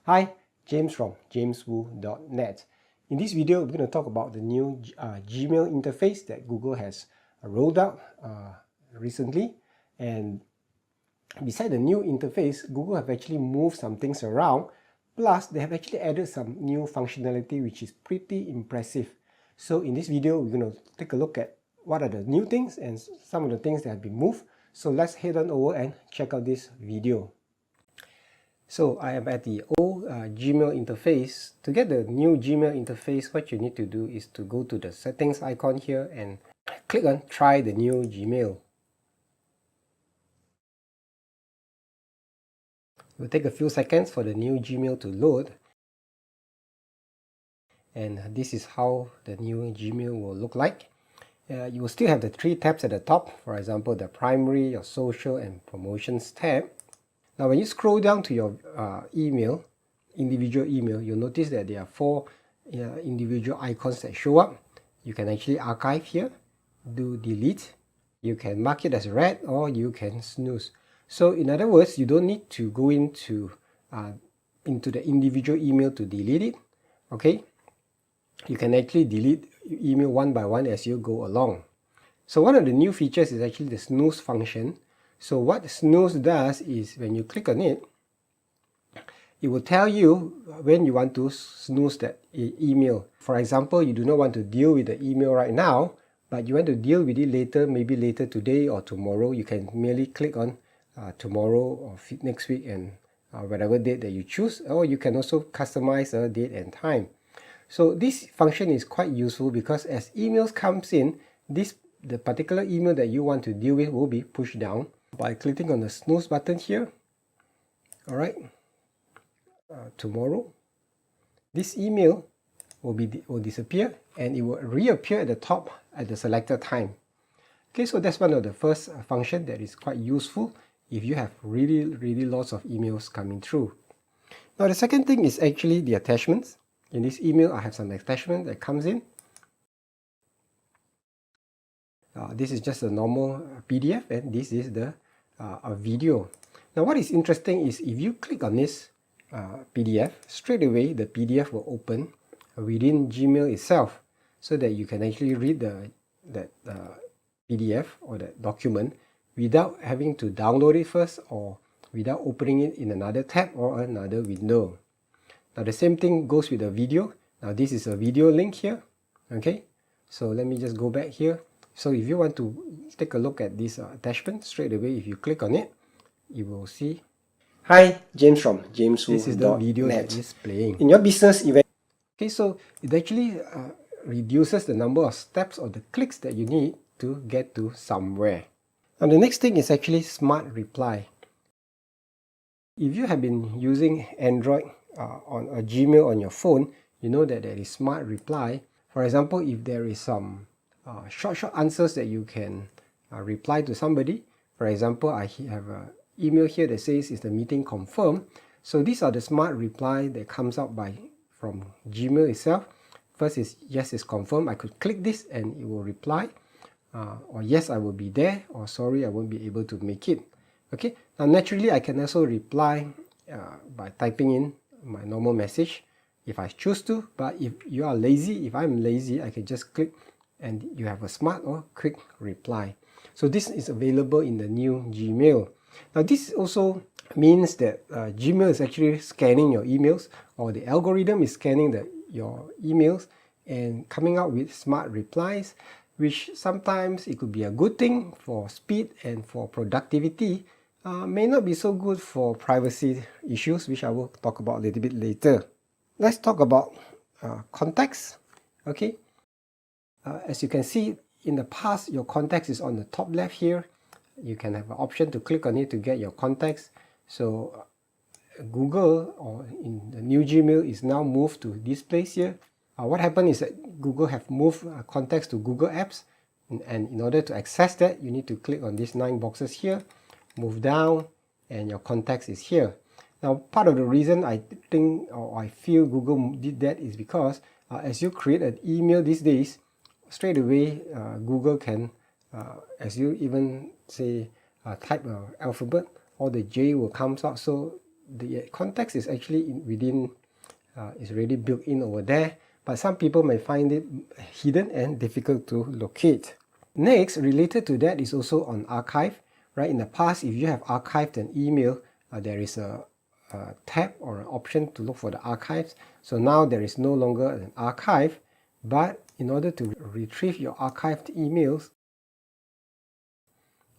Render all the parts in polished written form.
Hi, James from jameswu.net. In this video, we're going to talk about the new Gmail interface that Google has rolled out recently. And beside the new interface, Google have actually moved some things around. Plus, they have actually added some new functionality, which is pretty impressive. So in this video, we're going to take a look at what are the new things and some of the things that have been moved. So let's head on over and check out this video. So I am at the old Gmail interface. To get the new Gmail interface, what you need to do is to go to the settings icon here and click on try the new Gmail. It will take a few seconds for the new Gmail to load. And this is how the new Gmail will look like. You will still have the three tabs at the top, for example, the primary, your social, and promotions tab. Now when you scroll down to your individual email, you'll notice that there are four individual icons that show up. You can actually archive here, do delete, you can mark it as read, or you can snooze. So in other words, you don't need to go into the individual email to delete it, okay? You can actually delete email one by one as you go along. So one of the new features is actually the snooze function. So what snooze does is when you click on it, it will tell you when you want to snooze that email. For example, you do not want to deal with the email right now, but you want to deal with it later, maybe later today or tomorrow. You can merely click on tomorrow or next week and whatever date that you choose, or you can also customize a date and time. So this function is quite useful because as emails comes in, the particular email that you want to deal with will be pushed down by clicking on the snooze button here. Alright, tomorrow, this email will disappear and it will reappear at the top at the selected time. Okay, so that's one of the first function that is quite useful if you have really lots of emails coming through. Now the second thing is actually the attachments. In this email, I have some attachment that comes in. This is just a normal PDF and this is the a video. Now what is interesting is if you click on this PDF, straight away the PDF will open within Gmail itself so that you can actually read that PDF or that document without having to download it first or without opening it in another tab or another window. Now the same thing goes with the video. Now this is a video link here. Okay, so let me just go back here. So if you want to take a look at this attachment, straight away if you click on it, you will see. Hi, James from jameswu.net. This is the video that is playing. In your business event. Okay, so it actually reduces the number of steps or the clicks that you need to get to somewhere. Now the next thing is actually Smart Reply. If you have been using Android on a Gmail on your phone, you know that there is Smart Reply. For example, if there is some short answers that you can reply to somebody. For example, I have an email here that says is the meeting confirmed. So these are the smart reply that comes out from Gmail itself. First is yes, it's confirmed. I could click this and it will reply, or yes, I will be there, or sorry, I won't be able to make it. Okay, now naturally I can also reply by typing in my normal message if I choose to, but if you are lazy, if I'm lazy, I can just click and you have a smart or quick reply. So this is available in the new Gmail. Now this also means that Gmail is actually scanning your emails, or the algorithm is scanning your emails and coming out with smart replies, which sometimes it could be a good thing for speed and for productivity, may not be so good for privacy issues, which I will talk about a little bit later. Let's talk about contacts. Okay. As you can see, in the past, your contacts is on the top left here. You can have an option to click on it to get your contacts. So Google, or in the new Gmail, is now moved to this place here. What happened is that Google have moved contacts to Google Apps. And in order to access that, you need to click on these 9 boxes here, move down, and your contacts is here. Now, part of the reason I think, or I feel Google did that is because as you create an email these days, straight away Google can, as you even say type an alphabet, all the J will come out. So the context is actually within, is already built in over there, but some people may find it hidden and difficult to locate. Next, related to that is also on archive, right? In the past, if you have archived an email, there is a tab or an option to look for the archives. So now there is no longer an archive, but in order to retrieve your archived emails,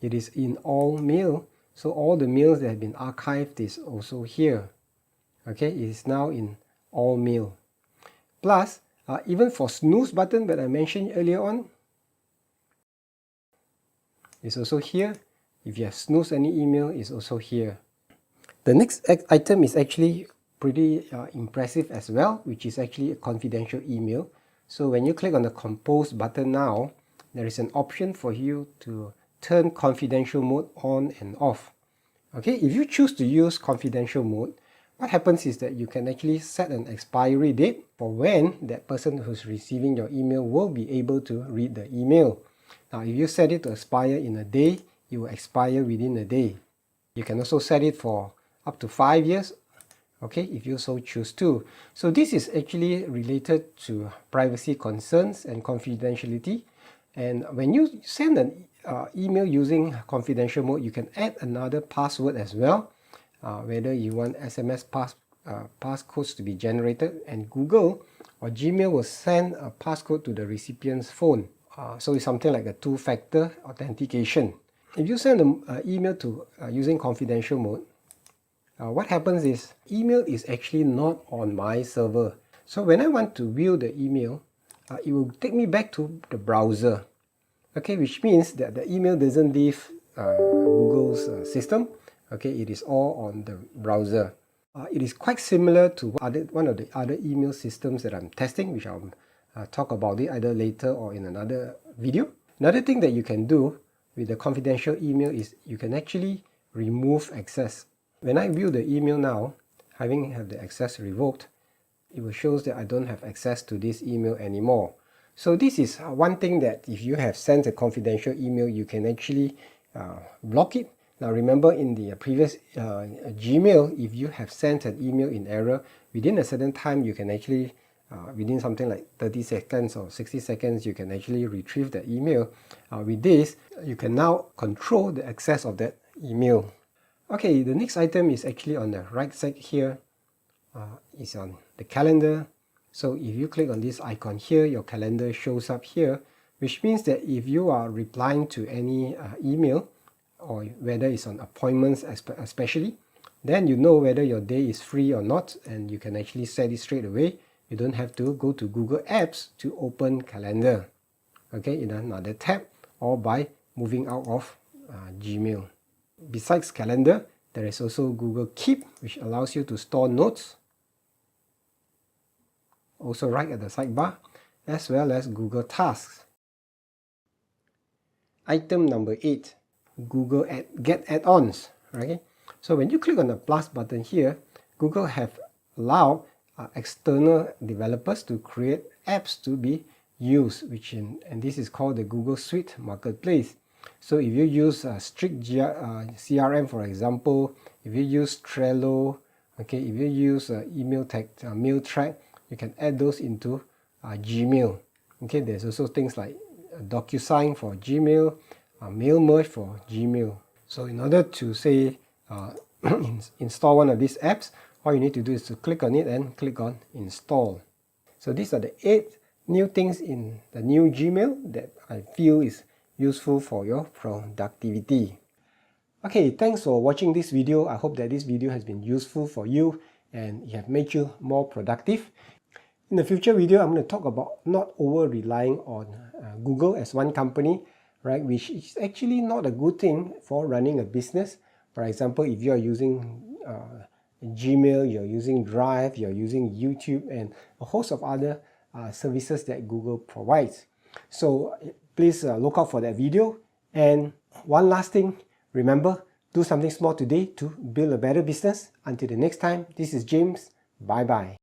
it is in all mail. So all the mails that have been archived is also here. Okay, it is now in all mail. Plus, even for snooze button that I mentioned earlier on, it's also here. If you have snoozed any email, it's also here. The next item is actually pretty impressive as well, which is actually a confidential email. So when you click on the compose button now, there is an option for you to turn confidential mode on and off. Okay, if you choose to use confidential mode, what happens is that you can actually set an expiry date for when that person who's receiving your email will be able to read the email. Now, if you set it to expire in a day, it will expire within a day. You can also set it for up to 5 years, okay, if you so choose to. So this is actually related to privacy concerns and confidentiality. And when you send an email using confidential mode, you can add another password as well, whether you want SMS passcodes to be generated, and Google or Gmail will send a passcode to the recipient's phone. So it's something like a two-factor authentication. If you send an email to using confidential mode, what happens is email is actually not on my server. So when I want to view the email, it will take me back to the browser. Okay, which means that the email doesn't leave Google's system. Okay, it is all on the browser. It is quite similar to one of the other email systems that I'm testing, which I'll talk about it either later or in another video. Another thing that you can do with the confidential email is you can actually remove access. When I view the email now, having had the access revoked, it will show that I don't have access to this email anymore. So this is one thing that if you have sent a confidential email, you can actually block it. Now remember, in the previous Gmail, if you have sent an email in error, within a certain time you can actually, within something like 30 seconds or 60 seconds, you can actually retrieve the email. With this, you can now control the access of that email. Okay, the next item is actually on the right side here. It's on the calendar. So if you click on this icon here, your calendar shows up here, which means that if you are replying to any email, or whether it's on appointments especially, then you know whether your day is free or not, and you can actually set it straight away. You don't have to go to Google Apps to open calendar, okay, in another tab, or by moving out of Gmail. Besides calendar, there is also Google Keep, which allows you to store notes, also right at the sidebar, as well as Google Tasks. Item number 8, Google Get Add-Ons. Okay, so when you click on the plus button here, Google have allowed external developers to create apps to be used, and this is called the Google Suite Marketplace. So if you use strict CRM, for example, if you use Trello, okay, if you use email mail track, you can add those into Gmail. Okay, there's also things like DocuSign for Gmail, Mail Merge for Gmail. So in order to say install one of these apps, all you need to do is to click on it and click on install. So these are the 8 new things in the new Gmail that I feel is useful for your productivity. Okay, thanks for watching this video. I hope that this video has been useful for you and it have made you more productive. In the future video, I'm going to talk about not over-relying on Google as one company, right, which is actually not a good thing for running a business. For example, if you are using Gmail, you're using Drive, you're using YouTube, and a host of other services that Google provides. So please look out for that video. And one last thing, remember, do something small today to build a better business. Until the next time, this is James. Bye-bye.